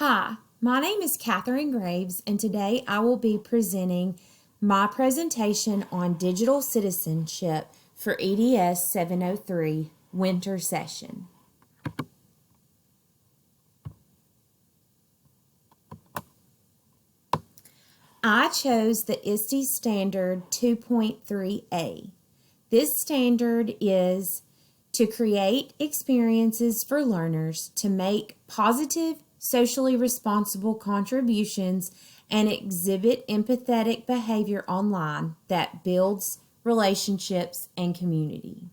Hi, my name is Katherine Graves, and today I will be presenting my presentation on digital citizenship for EDS 703 winter session. I chose the ISTE standard 2.3a. This standard is to create experiences for learners to make positive, socially responsible contributions and exhibit empathetic behavior online that builds relationships and community.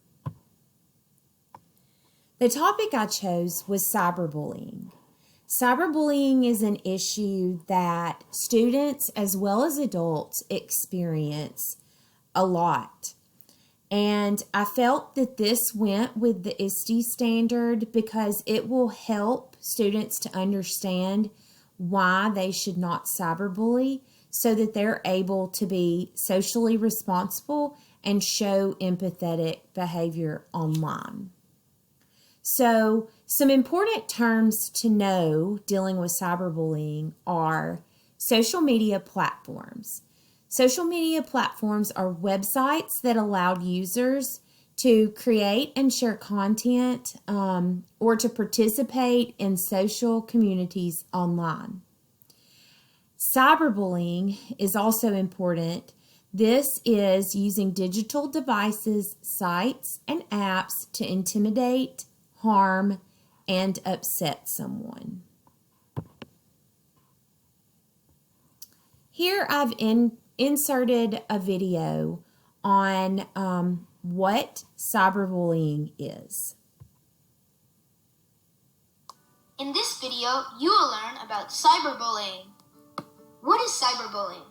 The topic I chose was cyberbullying. Cyberbullying is an issue that students as well as adults experience a lot. And I felt that this went with the ISTE standard because it will help students to understand why they should not cyberbully so that they're able to be socially responsible and show empathetic behavior online. So, some important terms to know dealing with cyberbullying are social media platforms. Social media platforms are websites that allow users to create and share content or to participate in social communities online. Cyberbullying is also important. This is using digital devices, sites, and apps to intimidate, harm, and upset someone. Here I've inserted a video on what cyberbullying is. In this video, you will learn about cyberbullying. What is cyberbullying?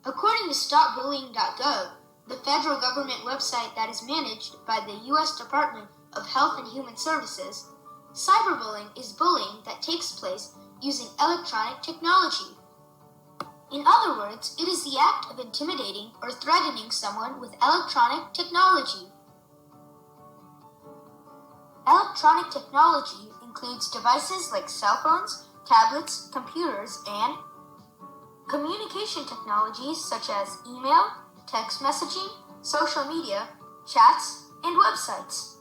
According to StopBullying.gov, the federal government website that is managed by the U.S. Department of Health and Human Services, cyberbullying is bullying that takes place using electronic technology. In other words, it is the act of intimidating or threatening someone with electronic technology. Electronic technology includes devices like cell phones, tablets, computers, and communication technologies such as email, text messaging, social media, chats, and websites.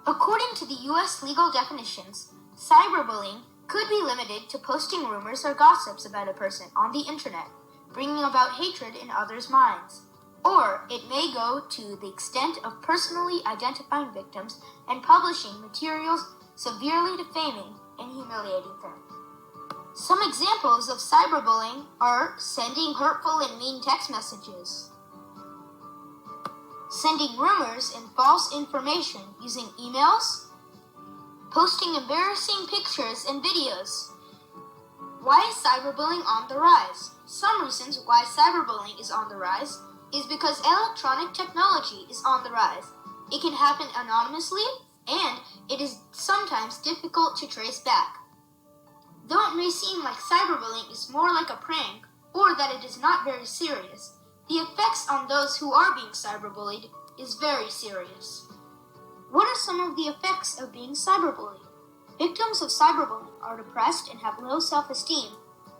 According to the U.S. legal definitions, cyberbullying could be limited to posting rumors or gossips about a person on the internet, bringing about hatred in others' minds. Or it may go to the extent of personally identifying victims and publishing materials severely defaming and humiliating them. Some examples of cyberbullying are sending hurtful and mean text messages, sending rumors and false information using emails, posting embarrassing pictures and videos. Why is cyberbullying on the rise? Some reasons why cyberbullying is on the rise is because electronic technology is on the rise. It can happen anonymously, and it is sometimes difficult to trace back. Though it may seem like cyberbullying is more like a prank, or that it is not very serious, the effects on those who are being cyberbullied is very serious. What are some of the effects of being cyberbullied? Victims of cyberbullying are depressed and have low self-esteem,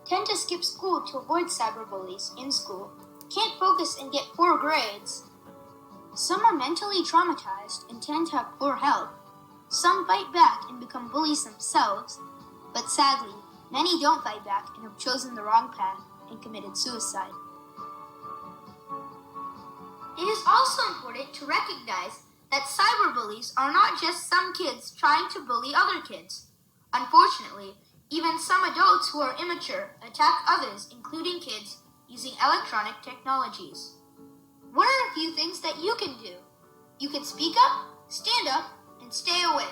tend to skip school to avoid cyberbullies in school, can't focus and get poor grades. Some are mentally traumatized and tend to have poor health. Some fight back and become bullies themselves, but sadly, many don't fight back and have chosen the wrong path and committed suicide. It is also important to recognize that cyberbullies are not just some kids trying to bully other kids. Unfortunately, even some adults who are immature attack others, including kids, using electronic technologies. What are a few things that you can do? You can speak up, stand up, and stay away.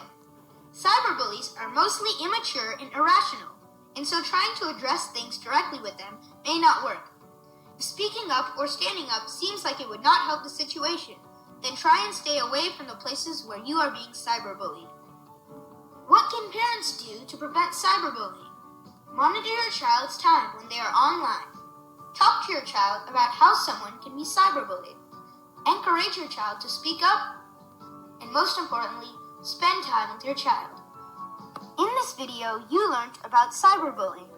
Cyberbullies are mostly immature and irrational, and so trying to address things directly with them may not work. If speaking up or standing up seems like it would not help the situation, then try and stay away from the places where you are being cyberbullied. What can parents do to prevent cyberbullying? Monitor your child's time when they are online. Talk to your child about how someone can be cyberbullied. Encourage your child to speak up, and most importantly, spend time with your child. In this video, you learned about cyberbullying.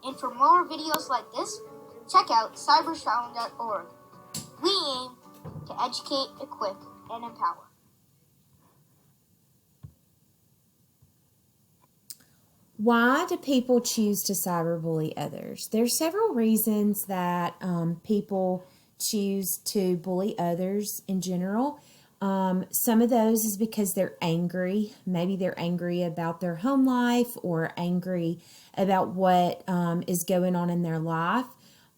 And for more videos like this, check out cybershroud.org. We aim to educate, equip, and empower. Why do people choose to cyberbully others? There's several reasons that people choose to bully others in general. Some of those is because they're angry. Maybe they're angry about their home life or angry about what is going on in their life.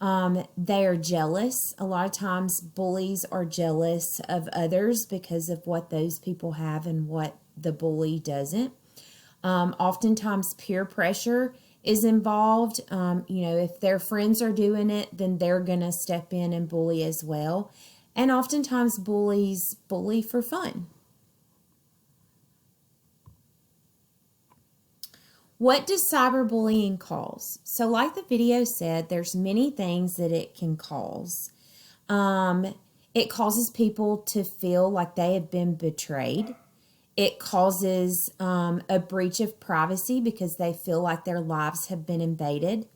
They are jealous. A lot of times bullies are jealous of others because of what those people have and what the bully doesn't. Oftentimes peer pressure is involved. If their friends are doing it, then they're going to step in and bully as well. And oftentimes bullies bully for fun. What does cyberbullying cause? So like the video said, there's many things that it can cause. It causes people to feel like they have been betrayed. It causes a breach of privacy because they feel like their lives have been invaded.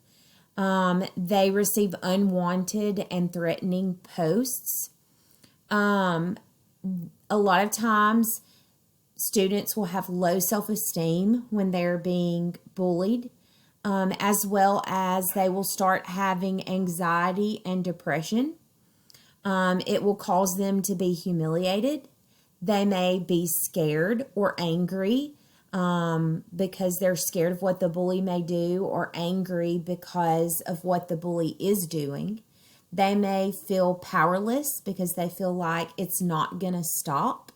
They receive unwanted and threatening posts. A lot of times, students will have low self-esteem when they're being bullied, as well as they will start having anxiety and depression. It will cause them to be humiliated. They may be scared or angry because they're scared of what the bully may do, or angry because of what the bully is doing. They may feel powerless because they feel like it's not going to stop.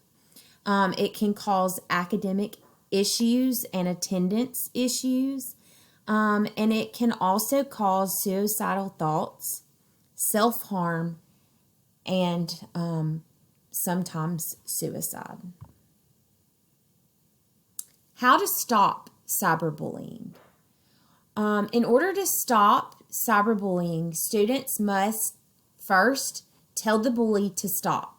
It can cause academic issues and attendance issues. And it can also cause suicidal thoughts, self-harm, and sometimes suicide. How to stop cyberbullying? In order to stop cyberbullying, students must first tell the bully to stop.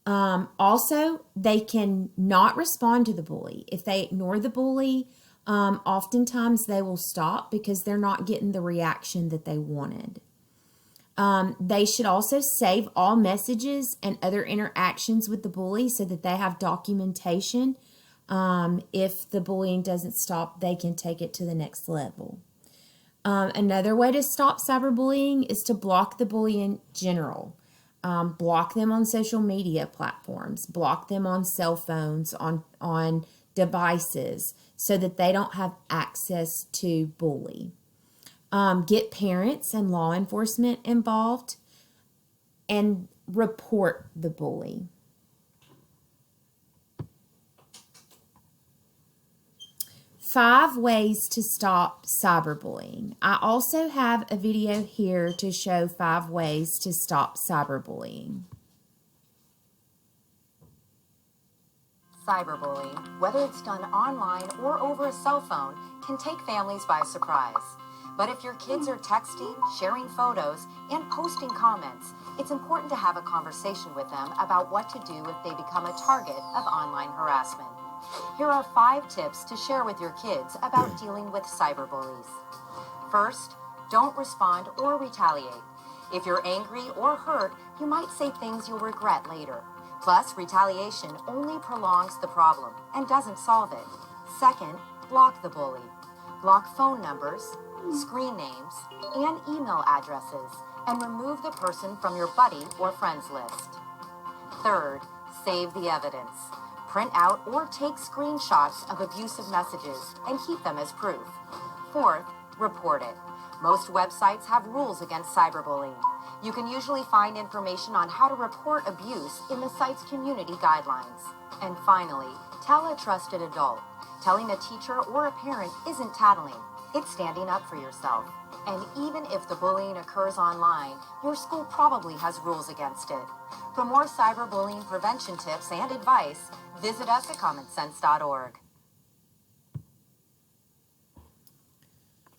Also, they can not respond to the bully. If they ignore the bully, oftentimes they will stop because they're not getting the reaction that they wanted. They should also save all messages and other interactions with the bully so that they have documentation. If the bullying doesn't stop, they can take it to the next level. Another way to stop cyberbullying is to block the bully in general. Block them on social media platforms. Block them on cell phones, on devices, so that they don't have access to bully. Get parents and law enforcement involved and report the bully. Five ways to stop cyberbullying. I also have a video here to show 5 ways to stop cyberbullying. Cyberbullying, whether it's done online or over a cell phone, can take families by surprise. But if your kids are texting, sharing photos, and posting comments, it's important to have a conversation with them about what to do if they become a target of online harassment. Here are 5 tips to share with your kids about dealing with cyberbullies. First, don't respond or retaliate. If you're angry or hurt, you might say things you'll regret later. Plus, retaliation only prolongs the problem and doesn't solve it. Second, block the bully. Block phone numbers, screen names, and email addresses, and remove the person from your buddy or friends list. Third, save the evidence. Print out or take screenshots of abusive messages and keep them as proof. Fourth, report it. Most websites have rules against cyberbullying. You can usually find information on how to report abuse in the site's community guidelines. And finally, tell a trusted adult. Telling a teacher or a parent isn't tattling. It's standing up for yourself. And even if the bullying occurs online, your school probably has rules against it. For more cyberbullying prevention tips and advice, visit us at commonsense.org.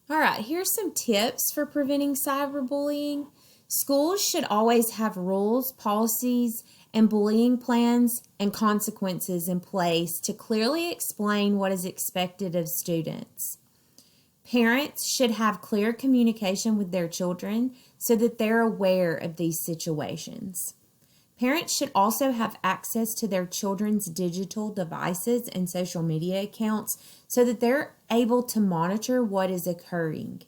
All right, here's some tips for preventing cyberbullying. Schools should always have rules, policies, and bullying plans and consequences in place to clearly explain what is expected of students. Parents should have clear communication with their children so that they're aware of these situations. Parents should also have access to their children's digital devices and social media accounts so that they're able to monitor what is occurring.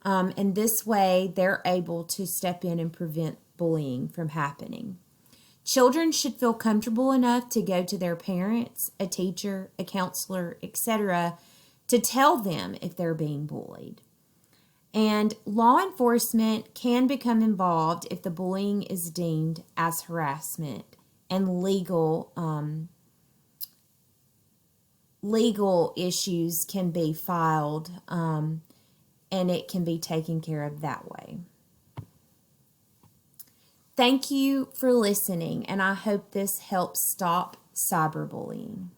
And this way, they're able to step in and prevent bullying from happening. Children should feel comfortable enough to go to their parents, a teacher, a counselor, etc., to tell them if they're being bullied. And law enforcement can become involved if the bullying is deemed as harassment, and legal issues can be filed, and it can be taken care of that way. Thank you for listening, and I hope this helps stop cyberbullying.